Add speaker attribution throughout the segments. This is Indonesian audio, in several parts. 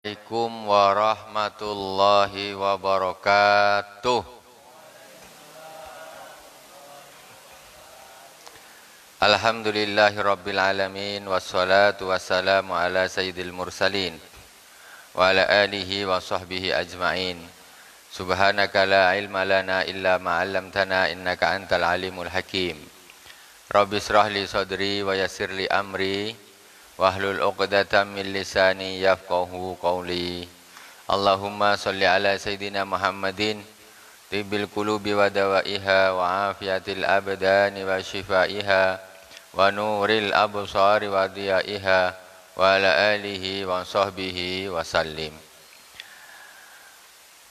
Speaker 1: Assalamualaikum warahmatullahi wabarakatuh. Alhamdulillahi rabbil alamin. Wassalatu wassalamu ala sayyidil mursalin wa ala alihi wa sahbihi ajma'in. Subhanaka la ilma lana illa ma'allamtana innaka antal alimul hakim. Rabbi israh li sadri wa yassir li amri wahlul 'uqdatam min lisani yafqahu qawli. Allahumma shalli ala sayidina Muhammadin tibbil qulubi wa dawaiha wa afiyatil abdani wa shifaiha wa nuril absari wa diyaiha wa ala alihi wa sahbihi wa sallim.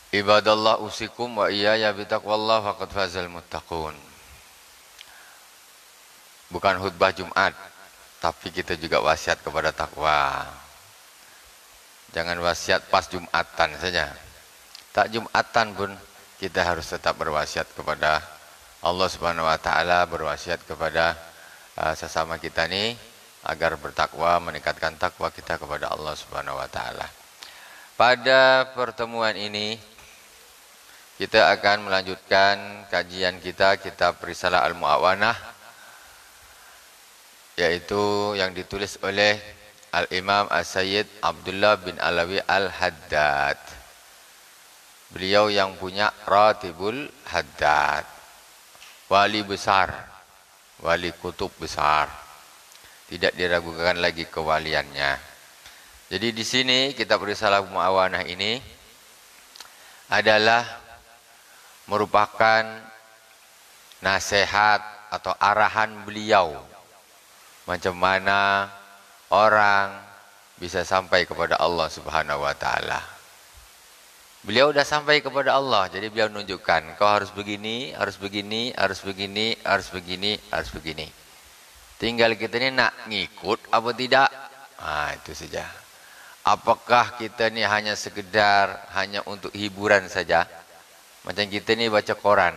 Speaker 1: Ibadallah usikum wa iyaya bitaqwallah faqad fazal muttaqun. Bukan khutbah Jumat, tapi kita juga wasiat kepada takwa. Jangan wasiat pas Jumatan saja. Tak Jumatan pun kita harus tetap berwasiat kepada Allah Subhanahu wa taala, berwasiat kepada sesama kita ini agar bertakwa, meningkatkan takwa kita kepada Allah Subhanahu wa taala. Pada pertemuan ini kita akan melanjutkan kajian kita kitab Risalah Al-Mu'awanah, yaitu yang ditulis oleh Al-Imam As-Sayyid Abdullah bin Alawi Al-Haddad. Beliau yang punya Ratibul Haddad, wali besar, wali kutub besar, tidak diragukan lagi kewaliannya. Jadi di sini kitab Risalah Mu'awanah ini adalah merupakan nasihat atau arahan beliau macam mana orang bisa sampai kepada Allah Subhanahu wa taala. Beliau sudah sampai kepada Allah, jadi beliau menunjukkan kau harus begini, harus begini, harus begini, harus begini, harus begini. Tinggal kita ini nak ngikut apa tidak. Itu saja. Apakah kita ini hanya sekedar hanya untuk hiburan saja? Macam kita ini baca koran.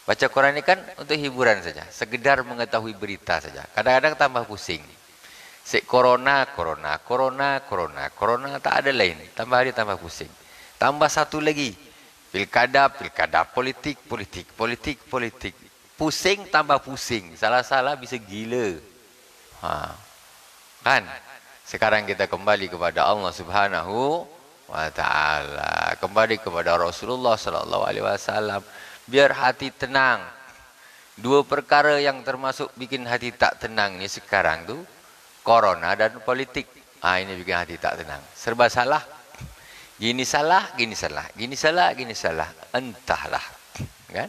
Speaker 1: Baca Quran ini kan untuk hiburan saja, sekedar mengetahui berita saja. Kadang-kadang tambah pusing. Corona tak ada lain. Tambah hari tambah pusing. Tambah satu lagi, pilkada, politik. Pusing tambah pusing. Salah-salah bisa gila. Kan? Sekarang kita kembali kepada Allah Subhanahu wa taala. Kembali kepada Rasulullah sallallahu alaihi wasallam. Biar hati tenang. Dua perkara yang termasuk bikin hati tak tenang ni sekarang tu, corona dan politik. Ini bikin hati tak tenang. Serba salah. Gini salah, gini salah. Gini salah, gini salah. Entahlah. Kan?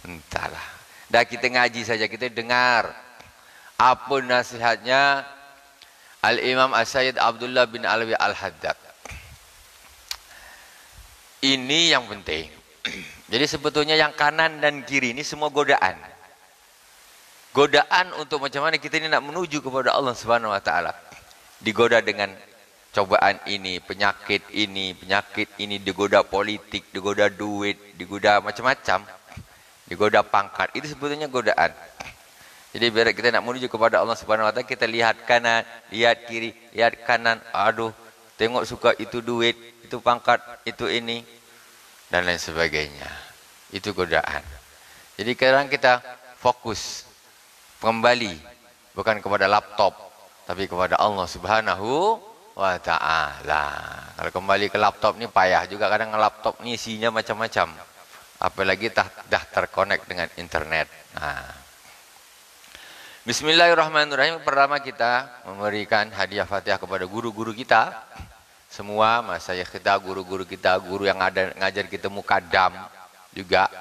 Speaker 1: Entahlah. Dah kita ngaji saja, kita dengar apa nasihatnya Al-Imam As-Sayyid Abdullah bin Alawi Al-Haddad. Ini yang penting. Jadi sebetulnya yang kanan dan kiri ini semua godaan. Godaan untuk macam mana kita ini nak menuju kepada Allah Subhanahu wa taala. Digoda dengan cobaan ini, penyakit ini, digoda politik, digoda duit, digoda macam-macam. Digoda pangkat. Itu sebetulnya godaan. Jadi biar kita nak menuju kepada Allah Subhanahu wa taala, kita lihat kanan, lihat kiri, lihat kanan. Aduh, tengok suka itu duit, itu pangkat, itu ini, dan lain sebagainya. Itu godaan. Jadi sekarang kita fokus kembali bukan kepada laptop, tapi kepada Allah Subhanahu wa taala. Kalau kembali ke laptop ni payah juga, kadang laptop ni isinya macam-macam. Apalagi dah terkonek dengan internet. Bismillahirrahmanirrahim. Pertama kita memberikan hadiah Fatihah kepada guru-guru kita. Semua masyayikh kita, guru-guru kita, guru yang ada ngajar kita mukadam juga.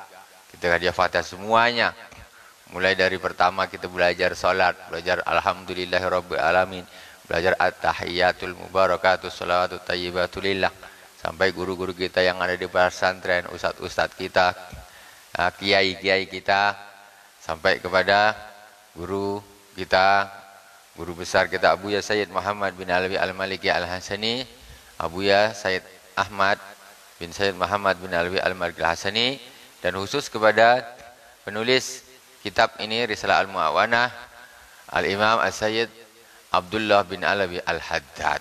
Speaker 1: Kita hadiah Fatihah semuanya. Mulai dari pertama kita belajar salat, belajar alhamdulillahirabbil alamin, belajar at-tahiyatul mubarakatus shalawatut thayyibatulillah, sampai guru-guru kita yang ada di pesantren, ustaz-ustaz kita, kiai-kiai kita, sampai kepada guru kita, guru besar kita Abuya Sayyid Muhammad bin Alawi Al-Maliki Al-Hasani, Abuya Sayyid Ahmad bin Sayyid Muhammad bin Alawi Al-Maliki Al-Hasani, dan khusus kepada penulis kitab ini Risalah Al-Mu'awanah, Al-Imam As-Sayyid Abdullah bin Alawi Al-Haddad.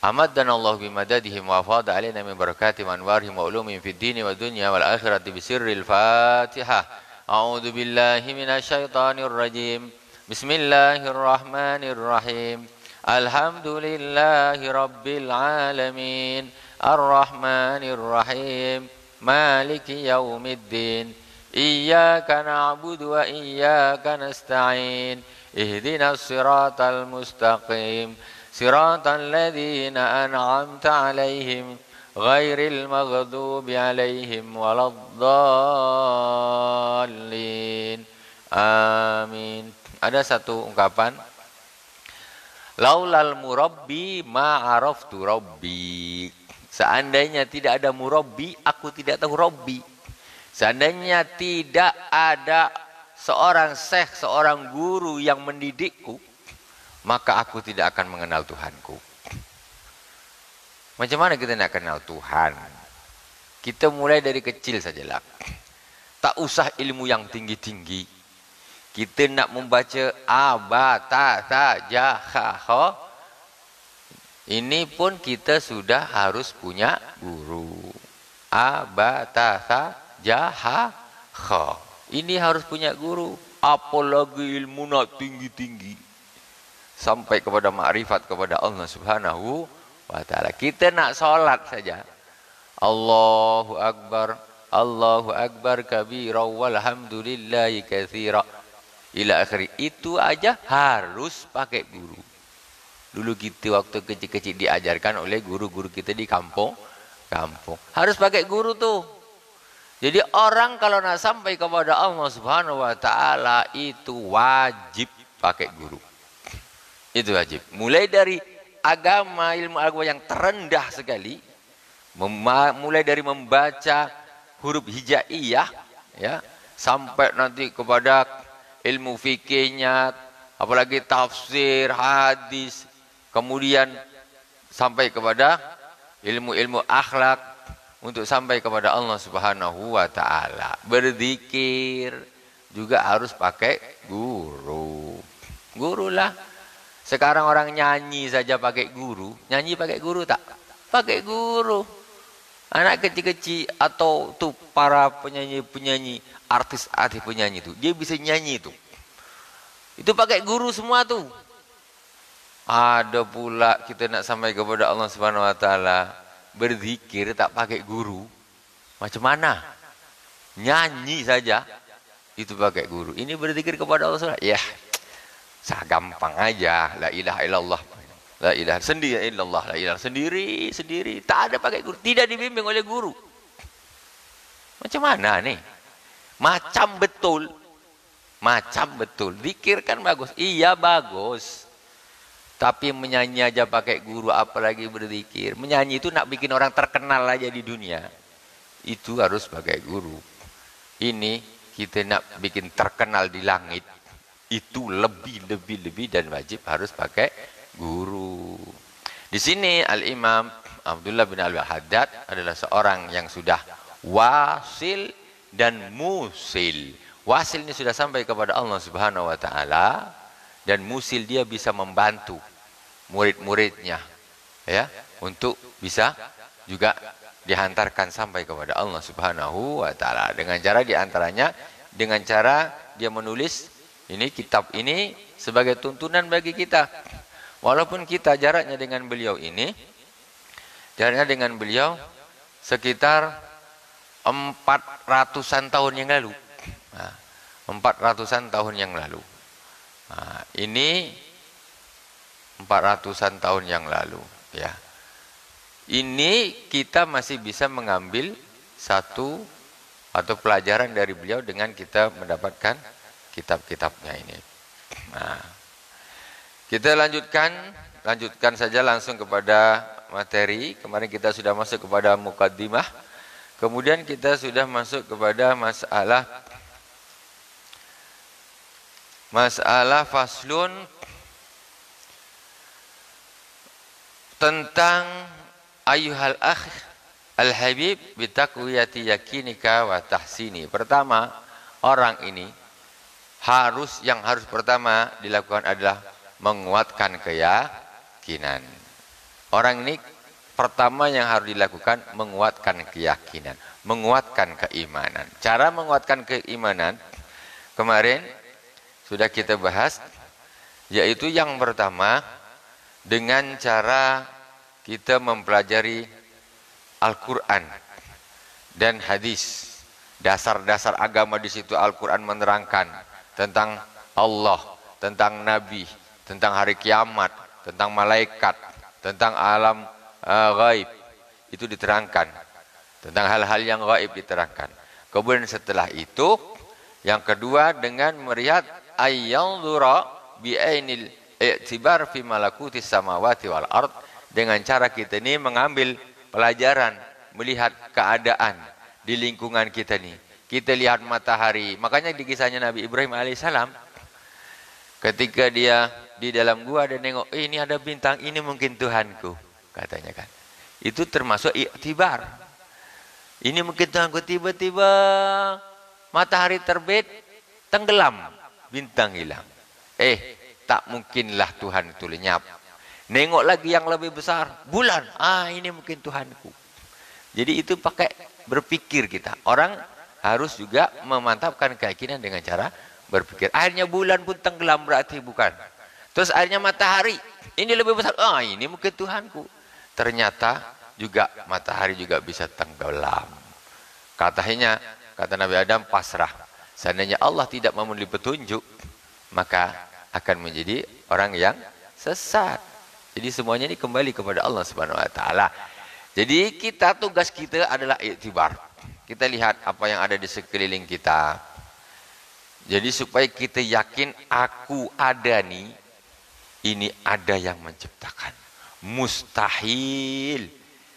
Speaker 1: Amaddana Allah bimadadihim wa afada alaina min barakatihim wa anwarihim wa ulumihim fid dini wa dunya wal akhirati bisirril Fatihah. A'udzu billahi minasy syaithanir rajim. Bismillahirrahmanirrahim. Alhamdulillahi rabbil alamin. Ar-Rahmanir Rahim. Maliki yaumiddin. Iyyaka na'budu wa iyyaka nasta'in. Ihdinas siratal mustaqim. Siratal ladzina an'amta 'alaihim ghairil maghdubi 'alaihim waladdallin. Amin. Ada satu ungkapan, laulal murabbi ma araftu rabbi. Seandainya tidak ada murabbi, aku tidak tahu rabbi. Seandainya tidak ada seorang syekh, seorang guru yang mendidikku, maka aku tidak akan mengenal Tuhanku. Macam mana kita nak kenal Tuhan? Kita mulai dari kecil sajalah. Tak usah ilmu yang tinggi-tinggi. Kita nak membaca a, ba, ta, tha, ja, kha, kha. Ini pun kita sudah harus punya guru. A, ba, ta, tha, ja, ha, kha. Ini harus punya guru. Apalagi ilmu nak tinggi-tinggi. Sampai kepada makrifat kepada Allah Subhanahu wa ta'ala. Kita nak salat saja. Allahu Akbar kabira walhamdulillahi katsira. Ila akhiri. Itu aja harus pakai guru. Dulu kita waktu kecil-kecil diajarkan oleh guru-guru kita di kampung. Harus pakai guru tuh. Jadi orang kalau nak sampai kepada Allah Subhanahu wa ta'ala itu wajib pakai guru. Itu wajib. Mulai dari agama, ilmu agama yang terendah sekali, mulai dari membaca huruf hijaiyah, ya, sampai nanti kepada ilmu fikihnya, apalagi tafsir, hadis, kemudian sampai kepada ilmu-ilmu akhlak untuk sampai kepada Allah Subhanahu wa ta'ala. Berzikir juga harus pakai guru. Gurulah. Sekarang orang nyanyi saja pakai guru. Nyanyi pakai guru tak? Pakai guru. Anak kecil-kecil atau tuh para penyanyi-penyanyi, artis-artis penyanyi itu, dia bisa nyanyi itu. Itu pakai guru semua tuh. Ada pula kita nak sampai kepada Allah Subhanahu wa ta'ala, berzikir tak pakai guru. Macam mana? Nyanyi saja itu pakai guru. Ini berzikir kepada Allah Subhanahu wa ta'ala. Ya. Gampang aja, la ilaha illallah, la ilaha sendiri illallah, la ilaha sendiri, tak ada pakai guru, tidak dibimbing oleh guru. Macam mana nih? Macam betul, zikir kan bagus, iya bagus, tapi menyanyi aja pakai guru, apalagi berzikir. Menyanyi itu nak bikin orang terkenal aja di dunia, itu harus pakai guru. Ini kita nak bikin terkenal di langit, itu lebih dan wajib harus pakai guru. Di sini Al-Imam Abdullah bin Al-Haddad adalah seorang yang sudah wasil dan musil. Wasil ini sudah sampai kepada Allah Subhanahu wa ta'ala, dan musil dia bisa membantu murid-muridnya, ya, untuk bisa juga dihantarkan sampai kepada Allah Subhanahu wa ta'ala. Dengan cara diantaranya, dengan cara dia menulis ini kitab ini sebagai tuntunan bagi kita. Walaupun kita jaraknya dengan beliau ini, jaraknya dengan beliau sekitar 400-an tahun yang lalu. 400-an tahun yang lalu. Ini 400-an tahun yang lalu, ya. Ini kita masih bisa mengambil satu atau pelajaran dari beliau dengan kita mendapatkan kitab-kitabnya ini. Kita lanjutkan saja langsung kepada materi. Kemarin kita sudah masuk kepada mukaddimah. Kemudian kita sudah masuk kepada masalah faslun tentang ayyuhal akh al-habib bitaqwiyati yakinika wa tahsini. Pertama, orang ini yang harus pertama dilakukan adalah menguatkan keyakinan. Orang ini pertama yang harus dilakukan menguatkan keyakinan, menguatkan keimanan. Cara menguatkan keimanan kemarin sudah kita bahas, yaitu yang pertama dengan cara kita mempelajari Al-Quran dan hadis. Dasar-dasar agama di situ Al-Quran menerangkan tentang Allah, tentang Nabi, tentang hari kiamat, tentang malaikat, tentang alam gaib. Itu diterangkan. Tentang hal-hal yang gaib diterangkan. Kemudian setelah itu, yang kedua dengan melihat ayyanzura bi'ainil i'tibar fi malakutis samawati wal ard, dengan cara kita ini mengambil pelajaran, melihat keadaan di lingkungan kita nih. Kita lihat matahari. Makanya di kisahnya Nabi Ibrahim alaihissalam, ketika dia di dalam gua dan nengok, ini ada bintang, ini mungkin Tuhanku, katanya kan. Itu termasuk i'tibar. Ini mungkin Tuhanku. Tiba-tiba matahari terbit, tenggelam, bintang hilang. Tak mungkinlah Tuhan itu lenyap. Nengok lagi yang lebih besar, bulan. Ini mungkin Tuhanku. Jadi itu pakai berpikir kita. Orang harus juga memantapkan keyakinan dengan cara berpikir. Akhirnya bulan pun tenggelam, berarti bukan. Terus akhirnya matahari, ini lebih besar. Ini mungkin Tuhanku. Ternyata juga matahari juga bisa tenggelam. Katanya, kata Nabi Adam, pasrah. Seandainya Allah tidak memberi petunjuk, maka akan menjadi orang yang sesat. Jadi semuanya ini kembali kepada Allah Subhanahu wa taala. Jadi tugas kita adalah i'tibar. Kita lihat apa yang ada di sekeliling kita. Jadi supaya kita yakin aku ada nih, ini ada yang menciptakan. Mustahil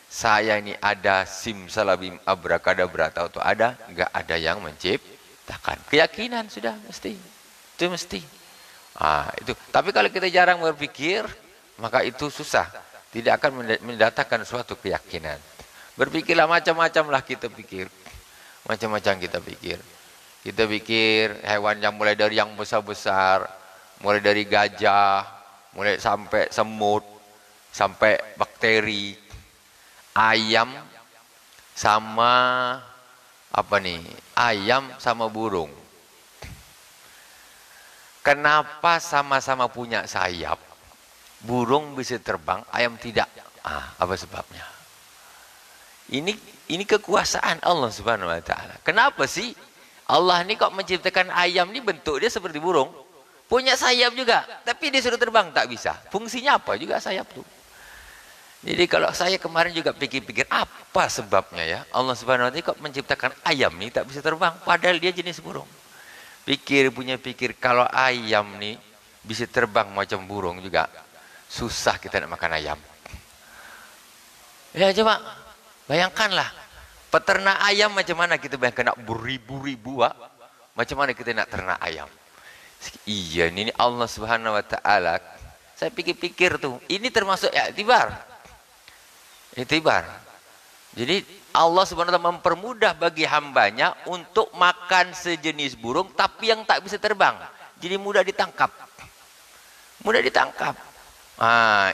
Speaker 1: saya ini ada simsalabim abrakadabra atau ada, enggak ada yang menciptakan. Keyakinan sudah mesti. Itu mesti. Itu. Tapi kalau kita jarang berpikir, maka itu susah. Tidak akan mendatangkan suatu keyakinan. Berpikirlah macam-macam lah kita pikir. Macam-macam kita pikir. Kita pikir hewan yang mulai dari yang besar-besar, mulai dari gajah, mulai sampai semut, sampai bakteri, ayam sama apa nih? Ayam sama burung. Kenapa sama-sama punya sayap? Burung bisa terbang, ayam tidak. Apa sebabnya? Ini kekuasaan Allah Subhanahu wa taala. Kenapa sih Allah ini kok menciptakan ayam ini bentuk dia seperti burung? Punya sayap juga, tapi disuruh terbang tak bisa. Fungsinya apa juga sayap tuh? Jadi kalau saya kemarin juga pikir-pikir apa sebabnya ya? Allah Subhanahu wa taala kok menciptakan ayam ini tak bisa terbang padahal dia jenis burung. Punya pikir kalau ayam nih bisa terbang macam burung juga, susah kita nak makan ayam. Ya coba bayangkanlah, peternak ayam macam mana kita bayangkan, nak beribu-ribu, macam mana kita nak ternak ayam. Iya, ini Allah Subhanahu wa taala. Saya pikir-pikir tuh, ini termasuk i'tibar. Jadi Allah Subhanahu wa taala mempermudah bagi hambanya untuk makan sejenis burung tapi yang tak bisa terbang. Jadi mudah ditangkap.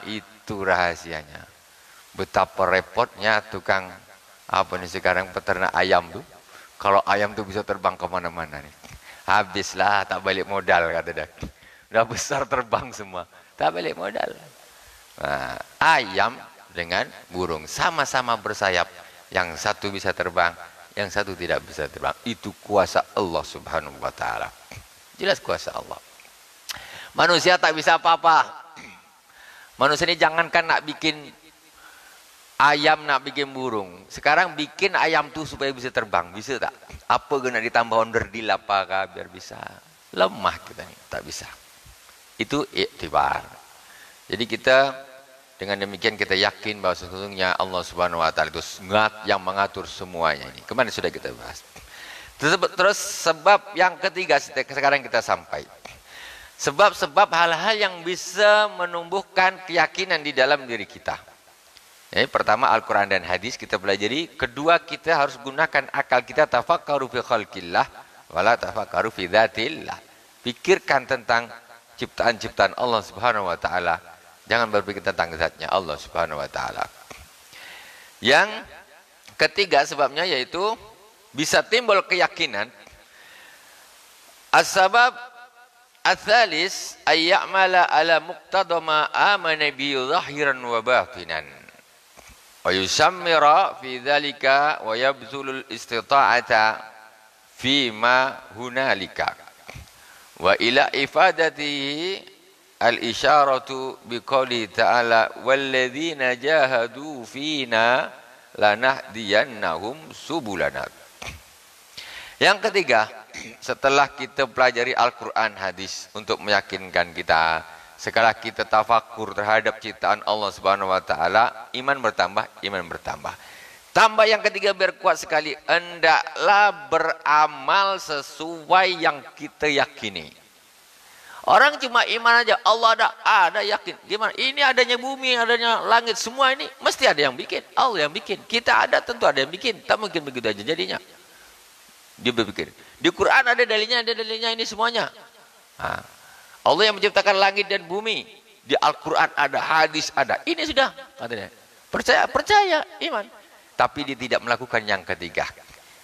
Speaker 1: Itu rahasianya. Betapa repotnya tukang sekarang peternak ayam tuh. Kalau ayam tuh bisa terbang kemana-mana nih. Habislah, tak balik modal kata dia. Udah besar terbang semua, tak balik modal. Ayam dengan burung sama-sama bersayap. Yang satu bisa terbang, yang satu tidak bisa terbang. Itu kuasa Allah Subhanahu wa taala. Jelas kuasa Allah. Manusia tak bisa apa-apa. Manusia ini jangankan nak bikin ayam, nak bikin burung. Sekarang bikin ayam tuh supaya bisa terbang, bisa tak? Apa kena ditambah onderdil apakah biar bisa? Lemah kita nih, tak bisa. Itu i'tibar. Jadi kita dengan demikian kita yakin bahwa sesungguhnya Allah Subhanahu wa taala itu yang mengatur semuanya ini. Kemarin sudah kita bahas. Terus sebab yang ketiga sekarang kita sampai. Sebab-sebab hal-hal yang bisa menumbuhkan keyakinan di dalam diri kita. Jadi pertama Al-Quran dan hadis kita pelajari. Kedua kita harus gunakan akal kita, tafakkaru fi khalqillah wala tafakkaru fi dzatillah. Pikirkan tentang ciptaan-ciptaan Allah Subhanahu wa taala Jangan berpikir tentang zatnya Allah Subhanahu wa taala. Yang ketiga sebabnya yaitu bisa timbul keyakinan. As-sabab ats-tsalis ay ya'mala ala muqtada ma amana bi zahiran wa batinan. Wa yusammira fi dzalika wa yabzulul istita'ata fi ma hunalika. Wa ila ifadatihi al-isyaratu biqouli ta'ala walladzina jahadu fina lanahdiyannahum subulana. Yang ketiga, setelah kita pelajari Al-Quran hadis untuk meyakinkan kita, setelah kita tafakur terhadap ciptaan Allah Subhanahu wa taala, iman bertambah, iman bertambah. Tambah yang ketiga biar kuat sekali, hendaklah beramal sesuai yang kita yakini. Orang cuma iman aja, Allah ada yakin. Gimana? Ini adanya bumi, adanya langit, semua ini mesti ada yang bikin. Allah yang bikin. Kita ada tentu ada yang bikin. Tak mungkin begitu aja jadinya. Dia berpikir. Di Quran ada dalilnya ini semuanya. Nah, Allah yang menciptakan langit dan bumi. Di Al-Quran ada, hadis ada. Ini sudah. Katanya. Percaya, iman. Tapi dia tidak melakukan yang ketiga.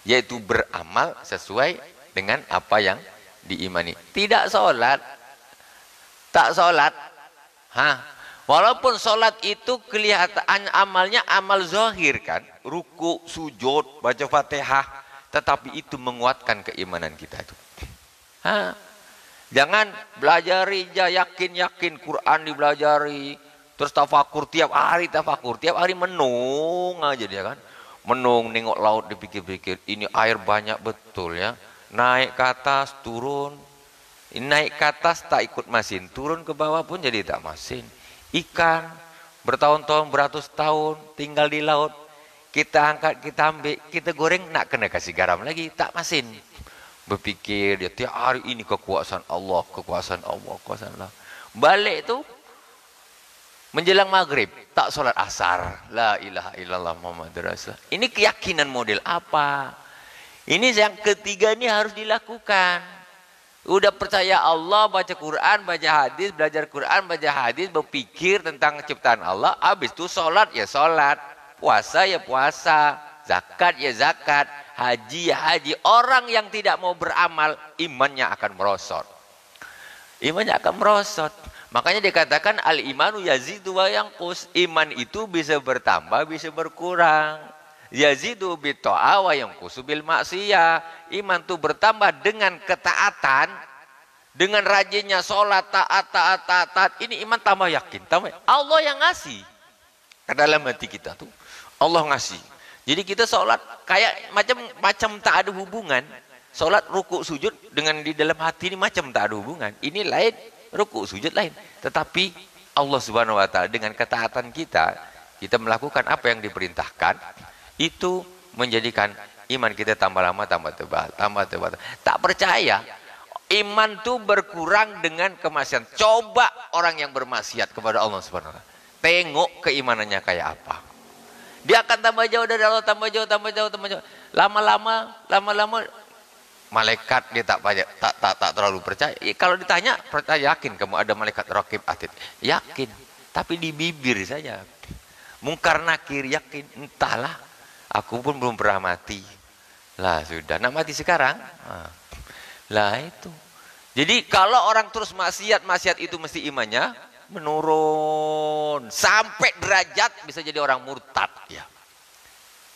Speaker 1: Yaitu beramal sesuai dengan apa yang diimani. Tidak sholat. Tak sholat. Walaupun sholat itu kelihatan amalnya amal zahir kan. Ruku, sujud, baca Fatihah. Tetapi itu menguatkan keimanan kita itu. Jangan belajari, yakin Quran dibelajari, terus tafakur tiap hari menung aja dia kan. Menung nengok laut dipikir-pikir, ini air banyak betul ya. Naik ke atas, turun. Naik ke atas tak ikut masin, turun ke bawah pun jadi tak masin. Ikan bertahun-tahun, beratus tahun tinggal di laut. Kita angkat, kita ambil, kita goreng, nak kena kasih garam lagi, tak masin. Berpikir dia tiap hari ini kekuasaan Allah. Balik tu menjelang maghrib, tak solat asar. La ilaha illallah Muhammadur Rasulullah. Ini keyakinan model apa? Ini yang ketiga ini harus dilakukan. Udah percaya Allah, baca Quran, baca hadis, belajar Quran, baca hadis, berpikir tentang ciptaan Allah. Habis itu solat ya solat. Puasa ya puasa, zakat ya zakat, haji ya haji. Orang yang tidak mau beramal, imannya akan merosot. Imannya akan merosot. Makanya dikatakan al-imanu yazidu wa yanqus. Iman itu bisa bertambah, bisa berkurang. Yazidu bitta'a wa yanqusu bil maksiyah. Iman itu bertambah dengan ketaatan, dengan rajinnya sholat, taat. Ini iman tambah yakin. Allah yang ngasih ke dalam hati kita tuh. Allah ngasih. Jadi kita sholat kayak macam tak ada hubungan. Sholat ruku sujud dengan di dalam hati ini macam tak ada hubungan. Ini lain, ruku sujud lain. Tetapi Allah Subhanahu wa taala dengan ketaatan kita melakukan apa yang diperintahkan, itu menjadikan iman kita tambah lama tambah tebal. Tak percaya, iman itu berkurang dengan kemaksiatan. Coba orang yang bermaksiat kepada Allah Subhanahu wa taala. Tengok keimanannya kayak apa. Dia akan tambah jauh dari Allah, tambah jauh. Lama-lama malaikat dia tak terlalu percaya. Kalau ditanya, percaya yakin kamu ada malaikat raqib atid? Yakin, tapi di bibir saja. Mungkar nakir yakin, entahlah. Aku pun belum pernah mati. Lah sudah, nak mati sekarang? Lah itu. Jadi kalau orang terus maksiat itu mesti imannya menurun sampai derajat bisa jadi orang murtad ya,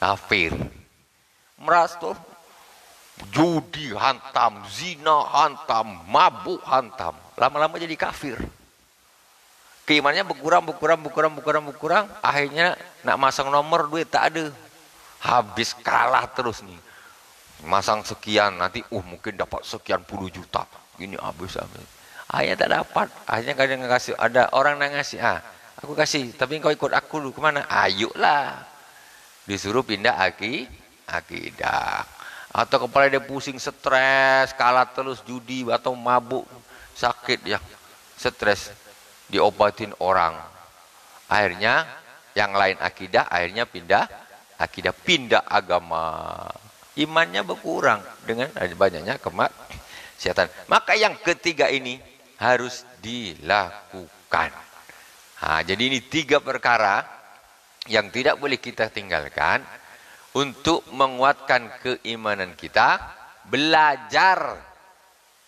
Speaker 1: kafir. Merasa judi hantam, zina hantam, mabuk hantam, lama-lama jadi kafir. Keimannya berkurang, akhirnya nak masang nomor duit tak ada, habis kalah terus nih. Masang sekian nanti mungkin dapat sekian puluh juta, ini habis. Akhirnya tak dapat, akhirnya kadang ngasih, ada orang yang ngasih, aku kasih, tapi kau ikut aku dulu kemana? Ayolah, disuruh pindah akidah. Atau kepala dia pusing, stres, kalah terus judi atau mabuk, sakit ya, stres, diobatin orang. Akhirnya yang lain akidah, akhirnya pindah akidah, pindah agama. Imannya berkurang dengan banyaknya kemaksiatan. Maka yang ketiga ini harus dilakukan. Jadi ini 3 perkara yang tidak boleh kita tinggalkan untuk menguatkan keimanan kita. Belajar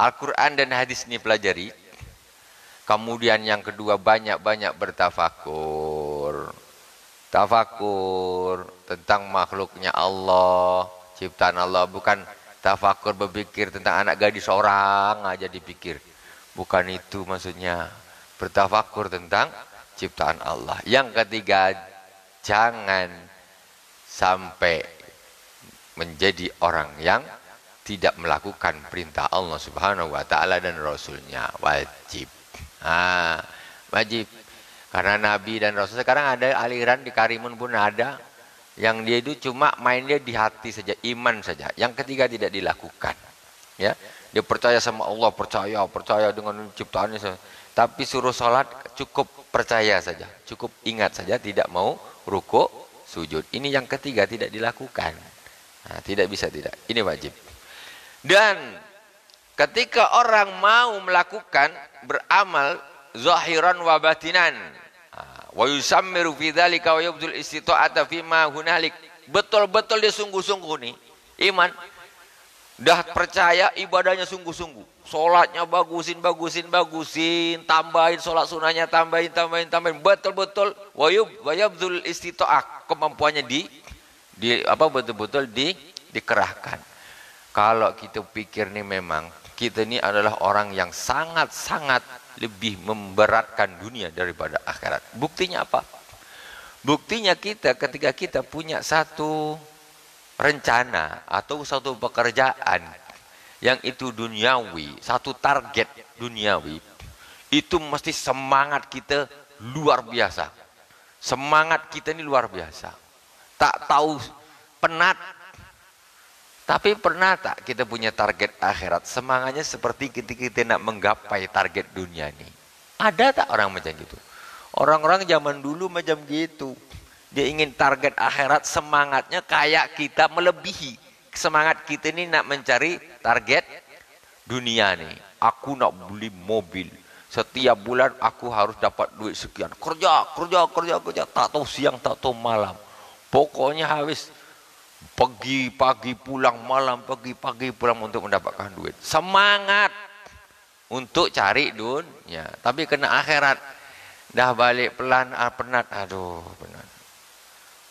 Speaker 1: Al-Quran dan hadis ini pelajari. Kemudian yang kedua, banyak-banyak bertafakur. Tafakur tentang makhluknya Allah, ciptaan Allah. Bukan tafakur berpikir tentang anak gadis orang aja dipikir. Bukan itu maksudnya. Bertafakur tentang ciptaan Allah. Yang ketiga, jangan sampai menjadi orang yang tidak melakukan perintah Allah Subhanahu wa taala dan Rasulnya. Wajib. Wajib. Karena Nabi dan Rasul sekarang ada aliran di Karimun pun ada yang dia itu cuma main dia di hati saja, iman saja. Yang ketiga tidak dilakukan. Ya, dia percaya sama Allah, percaya dengan ciptaannya. Tapi suruh sholat cukup percaya saja, cukup ingat saja, tidak mau rukuk, sujud. Ini yang ketiga tidak dilakukan. Tidak bisa, tidak. Ini wajib. Dan ketika orang mau melakukan beramal zahiran wa batinan, wa yusammiru fi dzalika wa yubdul istita'ata fi ma hunalik, betul-betul dia sungguh-sungguh nih iman, dah percaya, ibadahnya sungguh-sungguh, sholatnya bagusin, tambahin sholat sunahnya, tambahin, betul-betul wa yubdul istita'ah, kemampuannya betul-betul dikerahkan. Kalau kita pikir nih memang kita ini adalah orang yang sangat-sangat lebih memberatkan dunia daripada akhirat. Buktinya apa? Buktinya kita ketika kita punya satu rencana atau satu pekerjaan yang itu duniawi, satu target duniawi, itu mesti semangat kita luar biasa. Semangat kita ini luar biasa. Tak tahu penat. Tapi pernah tak kita punya target akhirat, semangatnya seperti ketika kita nak menggapai target dunia ini? Ada tak orang macam gitu? Orang-orang zaman dulu macam gitu. Dia ingin target akhirat, semangatnya kayak kita melebihi. Semangat kita ini nak mencari target dunia nih. Aku nak beli mobil. Setiap bulan aku harus dapat duit sekian. Kerja. Tak tahu siang, tak tahu malam. Pokoknya habis. Pagi-pagi pulang malam, pagi-pagi pulang untuk mendapatkan duit. Semangat untuk cari dunia. Tapi kena akhirat. Dah balik pelan, penat. Aduh, penat.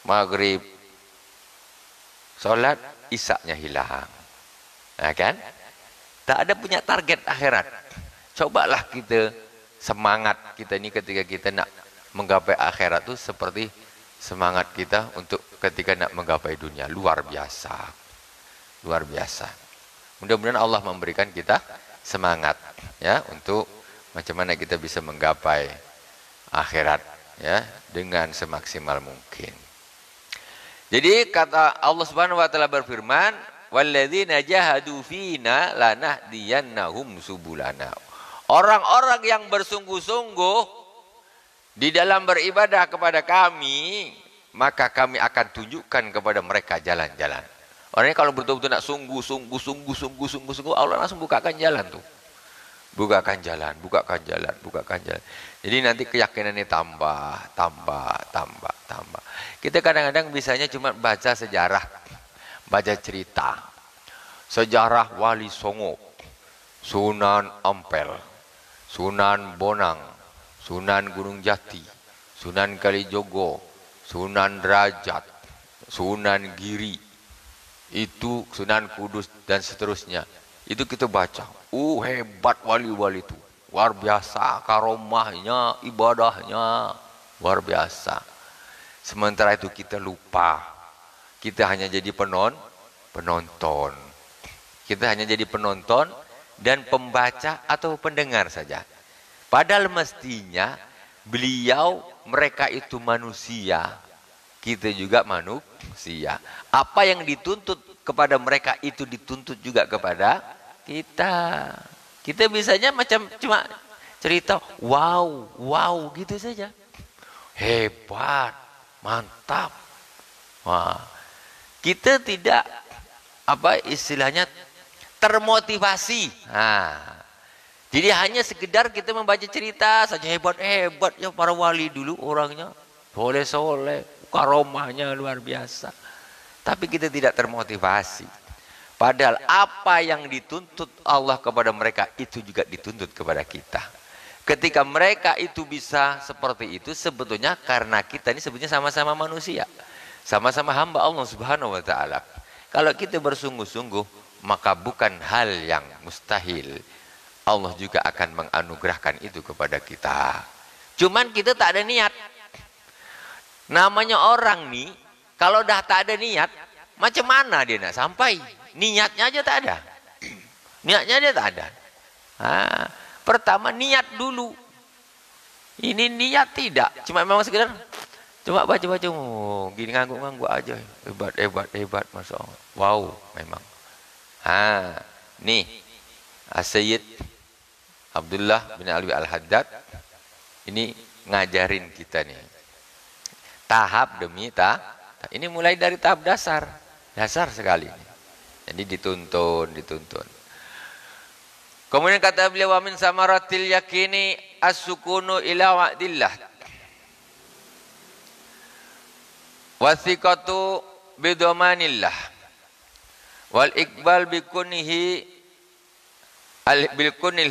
Speaker 1: Maghrib. Solat, isaknya hilang. Kan? Tak ada punya target akhirat. Cobalah kita semangat kita ini ketika kita nak menggapai akhirat itu seperti semangat kita untuk ketika nak menggapai dunia. Luar biasa. Luar biasa. Mudah-mudahan Allah memberikan kita semangat ya untuk macam mana kita bisa menggapai akhirat ya dengan semaksimal mungkin. Jadi kata Allah Subhanahu wa taala berfirman, "Walladzina jahadu fina lanahdiyannahum subulana." Orang-orang yang bersungguh-sungguh di dalam beribadah kepada kami, maka kami akan tunjukkan kepada mereka jalan-jalan. Orangnya kalau betul-betul nak sungguh, Allah langsung bukakan jalan tuh. Bukakan jalan. Jadi nanti keyakinannya tambah. Kita kadang-kadang bisanya cuma baca sejarah, baca cerita. Sejarah Wali Songo, Sunan Ampel, Sunan Bonang, Sunan Gunung Jati, Sunan Kalijogo, Sunan Derajat, Sunan Giri, itu Sunan Kudus dan seterusnya. Itu kita baca. Hebat wali-wali itu. Luar biasa karomahnya, ibadahnya. Luar biasa. Sementara itu kita lupa. Kita hanya jadi penonton. Kita hanya jadi penonton dan pembaca atau pendengar saja. Padahal mestinya mereka itu manusia, kita juga manusia. Apa yang dituntut kepada mereka itu dituntut juga kepada kita. Kita bisanya macam cuma cerita, wow gitu saja. Hebat, mantap. Wah, kita tidak istilahnya termotivasi. Jadi hanya sekedar kita membaca cerita saja, hebat-hebat ya para wali dulu orangnya. Soleh-soleh, karomahnya luar biasa. Tapi kita tidak termotivasi. Padahal apa yang dituntut Allah kepada mereka itu juga dituntut kepada kita. Ketika mereka itu bisa seperti itu, sebetulnya karena kita ini sebetulnya sama-sama manusia. Sama-sama hamba Allah Subhanahu wa Ta'ala. Kalau kita bersungguh-sungguh, maka bukan hal yang mustahil. Allah juga akan menganugerahkan itu kepada kita. Cuman kita tak ada niat. Namanya orang nih, kalau dah tak ada niat, macam mana dia nak sampai? Niatnya aja tak ada. Niatnya aja tak ada. Pertama niat dulu. Ini niat tidak. Cuma memang sekedar coba baca-baca. Oh, gini ngangguk-ngangguk aja. Hebat. Masya Allah. Wow, memang. Nih. Sayyid Abdullah bin Alwi Al-Haddad. Ini ngajarin kita nih. Tahap demi tahap. Ini mulai dari tahap dasar. Dasar sekali. Jadi dituntun. Kemudian kata beliau, wa min samaratil yakini as-sukunu ila wa'dillah. Wasiqatu bidomanillah. Wal iqbal bikunihi bilkunil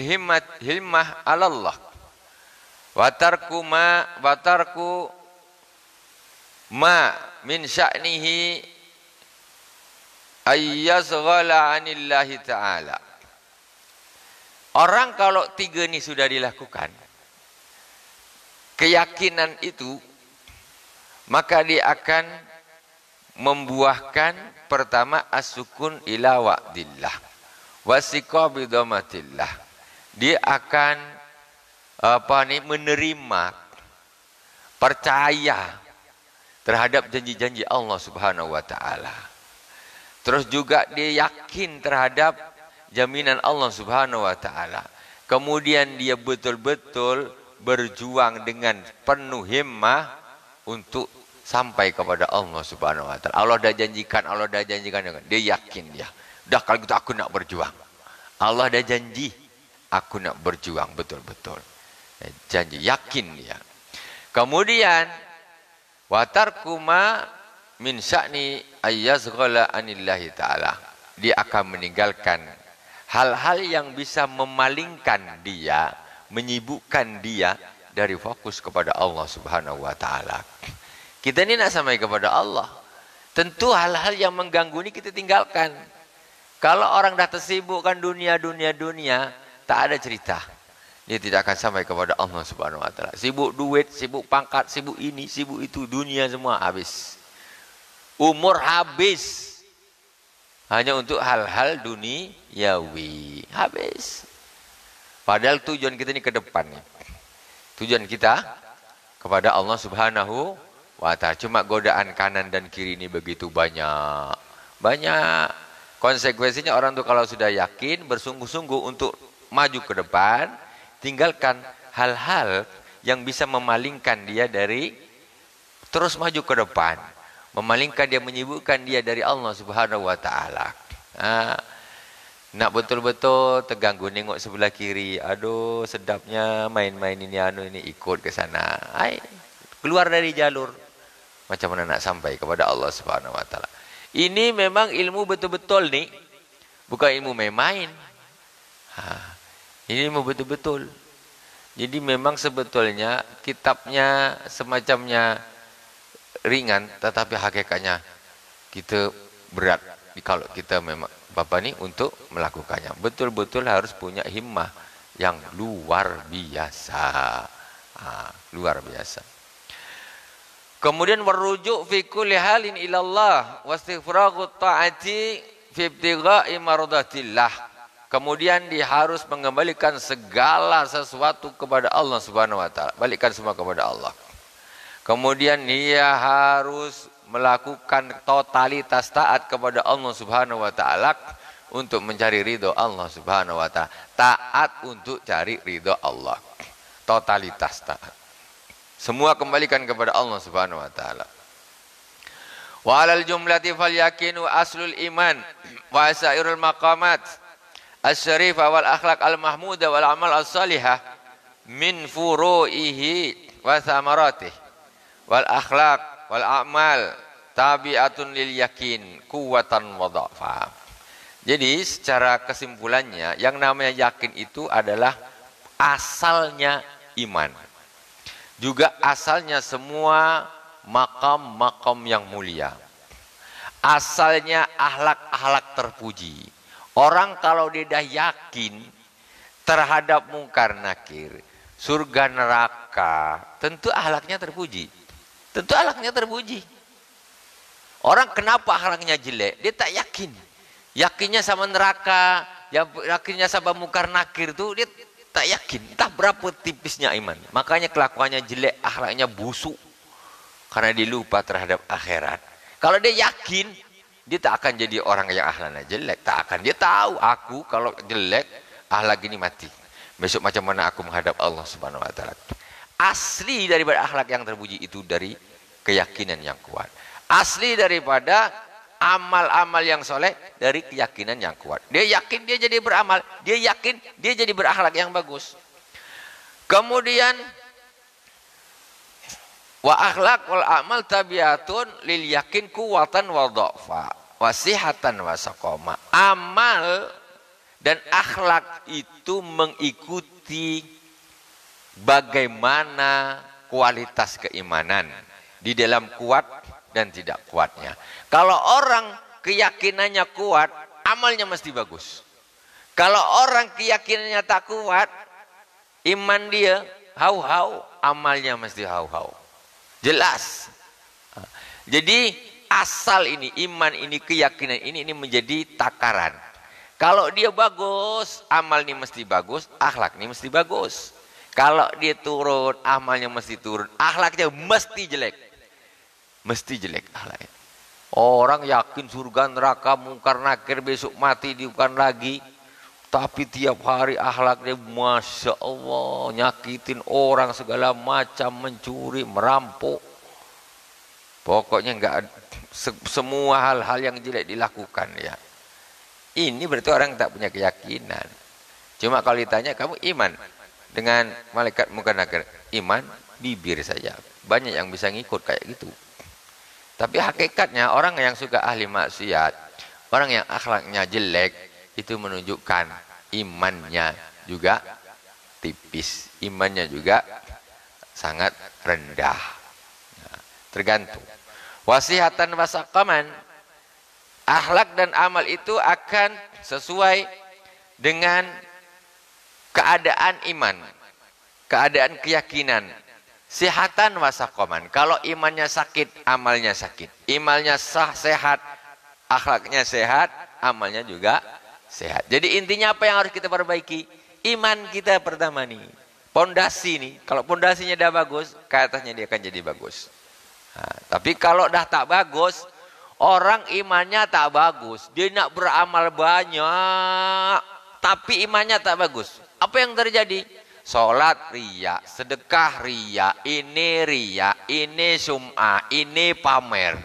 Speaker 1: himmah alallah. Watarku ma min sya'nihi ayyazghala anillahi ta'ala. Orang kalau tiga ini sudah dilakukan, keyakinan itu, maka dia akan membuahkan pertama as-sukun ila wa'dillah, wasiqa bidhamatillah. Dia akan menerima, percaya terhadap janji-janji Allah Subhanahu wa Ta'ala. Terus juga dia yakin terhadap jaminan Allah Subhanahu wa Ta'ala. Kemudian dia betul-betul berjuang dengan penuh himmah untuk sampai kepada Allah Subhanahu wa Ta'ala. Allah dah janjikan. Dia yakin dia. Dah kalau gitu aku nak berjuang. Allah dah janji, aku nak berjuang betul-betul. Janji, yakin dia. Kemudian watarku ma min sya'ni ayyazghala anillahi ta'ala. Dia akan meninggalkan hal-hal yang bisa memalingkan dia, menyibukkan dia dari fokus kepada Allah Subhanahu wa Ta'ala. Kita ini nak sampai kepada Allah. Tentu hal-hal yang mengganggu ini kita tinggalkan. Kalau orang dah tersibukkan dunia, tak ada cerita. Dia tidak akan sampai kepada Allah Subhanahu wa Ta'ala. Sibuk duit, sibuk pangkat, sibuk ini, sibuk itu, dunia semua habis. Umur habis. Hanya untuk hal-hal duniawi. Habis. Padahal tujuan kita ini ke depan. Tujuan kita kepada Allah Subhanahu wa Ta'ala. Cuma godaan kanan dan kiri ini begitu banyak. Banyak. Konsekuensinya orang itu kalau sudah yakin, bersungguh-sungguh untuk maju ke depan, tinggalkan hal-hal yang bisa memalingkan dia dari terus maju ke depan. Memalingkan dia, menyibukkan dia dari Allah Subhanahu wa Ta'ala. Nak betul-betul terganggu nengok sebelah kiri. Aduh, sedapnya main-main ini ikut ke sana. Keluar dari jalur. Macam mana nak sampai kepada Allah Subhanahu wa Ta'ala? Ini memang ilmu betul-betul nih. Bukan ilmu main-main. Ini ilmu betul-betul. Jadi memang sebetulnya kitabnya semacamnya ringan, tetapi hakikatnya kita berat kalau kita memang Bapak ini untuk melakukannya. Betul-betul harus punya himmah yang luar biasa. Luar biasa. Kemudian merujuk fi kulli halin ilallah wastighfaragut ta'ati fi ibtigha'i mardatillah. Kemudian dia harus mengembalikan segala sesuatu kepada Allah Subhanahu wa Ta'ala. Balikkan semua kepada Allah. Kemudian dia harus melakukan totalitas taat kepada Allah Subhanahu wa Ta'ala untuk mencari ridho Allah Subhanahu wa Ta'ala. Taat untuk cari ridho Allah. Totalitas taat. Semua kembalikan kepada Allah Subhanahu wa Ta'ala. Wa alal jumlati fal yakinu aslul iman wa asairul maqamat as-syarifah wal akhlaq al-mahmudah wal amal as-salihah min furu'ihi wa thamaratihi wal akhlaq wal a'mal tabi'atun lil yakin quwwatan wa dha'fa. Jadi secara kesimpulannya yang namanya yakin itu adalah asalnya iman. Juga asalnya semua makam-makam yang mulia. Asalnya akhlak-akhlak terpuji. Orang kalau dia dah yakin terhadap mungkar nakir, surga neraka, tentu akhlaknya terpuji. Tentu akhlaknya terpuji. Orang kenapa akhlaknya jelek? Dia tak yakin. Yakinnya sama neraka, yakinnya sama mungkar nakir itu dia tak yakin. Entah berapa tipisnya iman. Makanya kelakuannya jelek, akhlaknya busuk. Karena dia lupa terhadap akhirat. Kalau dia yakin, dia tak akan jadi orang yang akhlaknya jelek. Tak akan. Dia tahu aku kalau jelek, akhlak ini mati. Besok macam mana aku menghadap Allah Subhanahu Wa Taala. Asli daripada akhlak yang terpuji itu dari keyakinan yang kuat. Asli daripada amal-amal yang soleh dari keyakinan yang kuat. Dia yakin dia jadi beramal. Dia yakin dia jadi berakhlak yang bagus. Kemudian wa akhlaq wal amal tabiatun lil yakin kuwatan wa dha'fa wasihatan wa saqama. Amal dan akhlak itu mengikuti bagaimana kualitas keimanan di dalam kuat dan tidak kuatnya. Kalau orang keyakinannya kuat, amalnya mesti bagus. Kalau orang keyakinannya tak kuat, iman dia hau-hau, amalnya mesti hau-hau. Jelas. Jadi asal ini, iman ini, keyakinan ini menjadi takaran. Kalau dia bagus, amal ini mesti bagus, akhlak ini mesti bagus. Kalau dia turun, amalnya mesti turun, akhlaknya mesti jelek. Mesti jelek akhlaknya. Orang yakin surga neraka mungkar nakir besok mati bukan lagi. Tapi tiap hari akhlaknya Masya Allah, nyakitin orang segala macam, mencuri, merampok. Pokoknya enggak, semua hal-hal yang jelek dilakukan ya. Ini berarti orang tak punya keyakinan. Cuma kalau ditanya kamu iman dengan malaikat mungkar nakir, iman bibir saja. Banyak yang bisa ngikut kayak gitu. Tapi hakikatnya orang yang suka ahli maksiat, orang yang akhlaknya jelek, itu menunjukkan imannya juga tipis, imannya juga sangat rendah. Nah, tergantung. Wasihatan wasaqaman, akhlak dan amal itu akan sesuai dengan keadaan iman, keadaan keyakinan. Sihatan wasaqaman, kalau imannya sakit, amalnya sakit. Imannya sah, sehat, akhlaknya sehat, amalnya juga sehat. Jadi intinya apa yang harus kita perbaiki? Iman kita pertama nih. Pondasi nih. Kalau pondasinya dah bagus, ke atasnya dia akan jadi bagus. Nah, tapi kalau dah tak bagus, orang imannya tak bagus. Dia nak beramal banyak, tapi imannya tak bagus. Apa yang terjadi? Sholat riya, sedekah riya, ini sum'ah, ini pamer.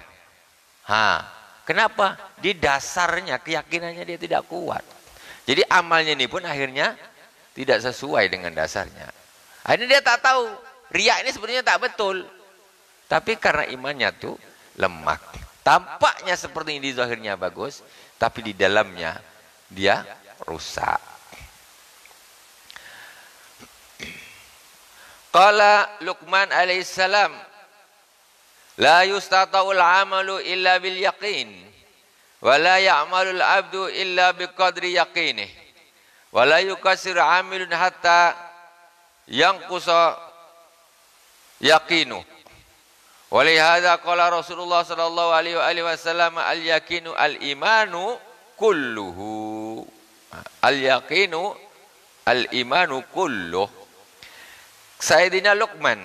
Speaker 1: Kenapa? Di dasarnya keyakinannya dia tidak kuat. Jadi amalnya ini pun akhirnya tidak sesuai dengan dasarnya. Akhirnya dia tak tahu riya ini sebenarnya tak betul. Tapi karena imannya tuh lemah. Tampaknya seperti ini di zahirnya bagus, tapi di dalamnya dia rusak. Qala Luqman alaihissalam, la yustata'ul amalu illa bil yaqin, wa la ya'malul abdu illa biqadri yaqinih, wa la yukasir amilun hatta yanqusa yaqinu. Wa lihadza qala Rasulullah sallallahu alaihi wasallam, al yaqinu al imanu kulluhu. Al yaqinu al imanu kulluhu. Sayyidina Luqman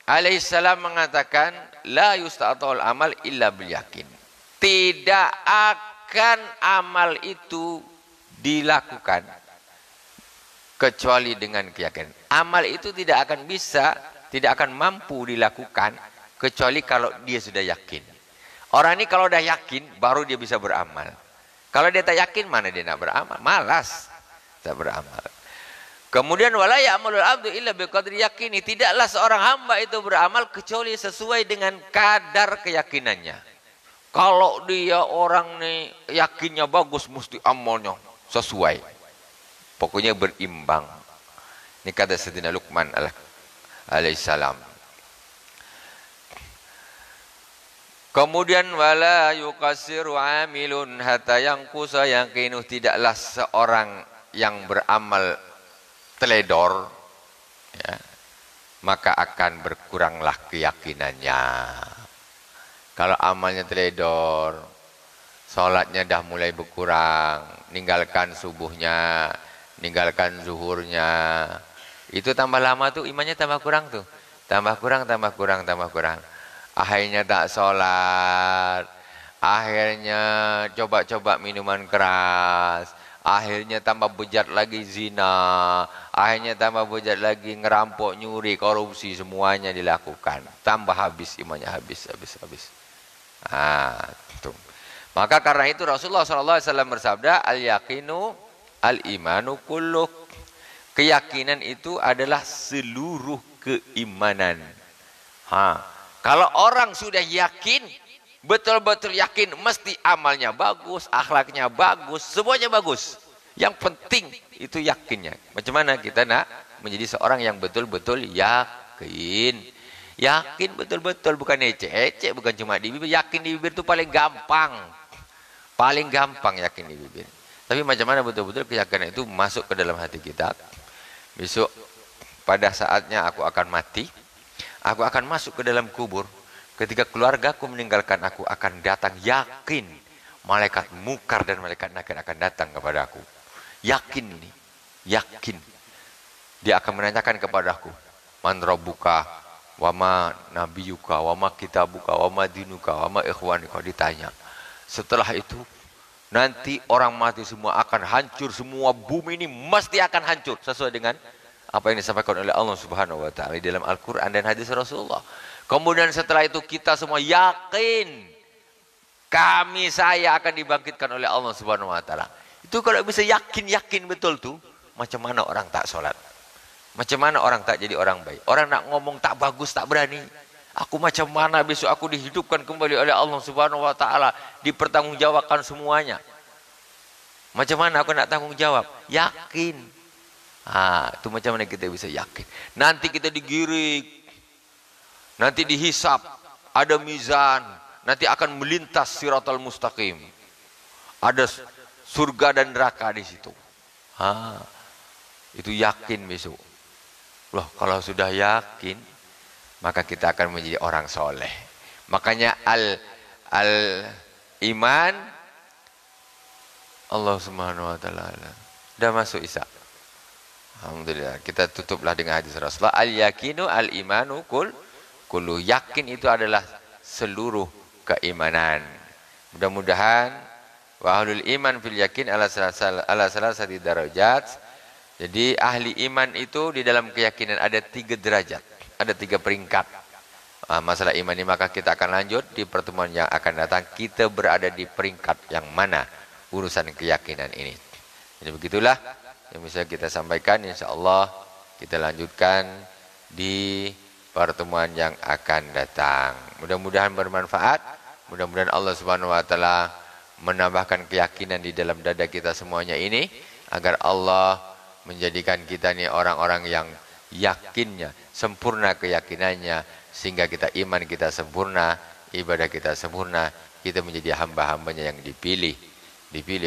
Speaker 1: alaihissalam mengatakan, la yustata'ul amal illa bil yakin. Tidak akan amal itu dilakukan kecuali dengan keyakinan. Amal itu tidak akan bisa, tidak akan mampu dilakukan kecuali kalau dia sudah yakin. Orang ini kalau udah yakin baru dia bisa beramal. Kalau dia tak yakin, mana dia nak beramal? Malas. tak beramal. Kemudian wala ya'malul abdu illa biqadri yaqini, tidaklah seorang hamba itu beramal kecuali sesuai dengan kadar keyakinannya. Kalau dia orang nih yakinnya bagus, mesti amalnya sesuai. Pokoknya berimbang. Ini kata Sayyidina Luqman alaihissalam. Kemudian wala yuqassiru amilun hatta yanqusa yaqinu, tidaklah seorang yang beramal teledor, ya, maka akan berkuranglah keyakinannya. Kalau amalnya teledor, sholatnya dah mulai berkurang, ninggalkan subuhnya, ninggalkan zuhurnya, itu tambah lama tuh imannya tambah kurang tuh, tambah kurang. Akhirnya tak sholat, akhirnya coba-coba minuman keras, akhirnya tambah bejat lagi zina, akhirnya tambah bejat lagi ngerampok, nyuri, korupsi, semuanya dilakukan. Tambah habis imannya, habis. Tuh. Maka karena itu Rasulullah SAW bersabda, al-yaqinu al-imanu kulluh. Keyakinan itu adalah seluruh keimanan. Kalau orang sudah yakin, betul-betul yakin, mesti amalnya bagus, akhlaknya bagus, semuanya bagus. Yang penting itu yakinnya. Macam mana kita nak menjadi seorang yang betul-betul yakin. Yakin betul-betul, bukan ecek-ecek, bukan cuma di bibir. Yakin di bibir itu paling gampang. Paling gampang yakin di bibir. Tapi macam mana betul-betul keyakinan itu masuk ke dalam hati kita. Besok pada saatnya aku akan mati, aku akan masuk ke dalam kubur. Ketika keluargaku meninggalkan aku, akan datang, yakin malaikat mungkar dan malaikat nakir akan datang kepada aku. Yakin ini, yakin. Dia akan menanyakan kepadaku, man rabbuka, wa ma nabiyuka, wa ma kitabuka, wa ma dinuka, wa ma ikhwanika, ditanya. Setelah itu, nanti orang mati semua akan hancur, semua bumi ini mesti akan hancur sesuai dengan apa yang disampaikan oleh Allah Subhanahu wa taala di dalam Al-Qur'an dan hadis Rasulullah. Kemudian setelah itu kita semua yakin saya akan dibangkitkan oleh Allah Subhanahu wa taala. Itu kalau bisa yakin betul tuh, macam mana orang tak sholat? Macam mana orang tak jadi orang baik? Orang nak ngomong tak bagus, tak berani. Aku macam mana besok aku dihidupkan kembali oleh Allah Subhanahu wa taala, dipertanggungjawabkan semuanya. Macam mana aku nak tanggung jawab? Yakin. Itu macam mana kita bisa yakin? Nanti kita digiring, nanti dihisap, ada mizan, nanti akan melintas siratal mustaqim. Ada surga dan neraka di situ. Itu yakin besok. Loh, kalau sudah yakin, maka kita akan menjadi orang soleh. Makanya iman Allah Subhanahu wa taala. Dah masuk Isa. Alhamdulillah. Kita tutuplah dengan hadis Rasulullah, al-yakinu al-imanu kullu. Yakin itu adalah seluruh keimanan. Mudah-mudahan wa ahlul iman fil yakin ala salasati darajat. Jadi ahli iman itu di dalam keyakinan ada 3 derajat, ada 3 peringkat. Masalah iman ini maka kita akan lanjut di pertemuan yang akan datang. Kita berada di peringkat yang mana urusan keyakinan ini. Jadi begitulah yang bisa kita sampaikan. InsyaAllah kita lanjutkan di pertemuan yang akan datang. Mudah-mudahan bermanfaat. Mudah-mudahan Allah Subhanahu wa taala menambahkan keyakinan di dalam dada kita semuanya ini, agar Allah menjadikan kita ini orang-orang yang yakinnya, sempurna keyakinannya, sehingga kita iman kita sempurna, ibadah kita sempurna, kita menjadi hamba-hambanya yang dipilih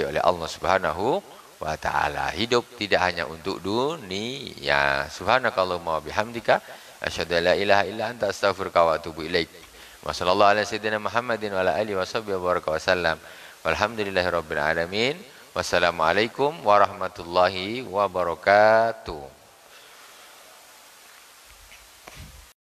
Speaker 1: oleh Allah Subhanahu wa ta'ala. Hidup tidak hanya untuk dunia. Subhanakallahumma wa bihamdika asyhadu an la ilaha illa anta astaghfiruka wa atubu ilaik. Wa sallallahu ala sayyidina Muhammadin wa ala alihi wa sahbihi wa baraka wa sallam. Walhamdulillahirabbil alamin. Wassalamualaikum warahmatullahi wabarakatuh.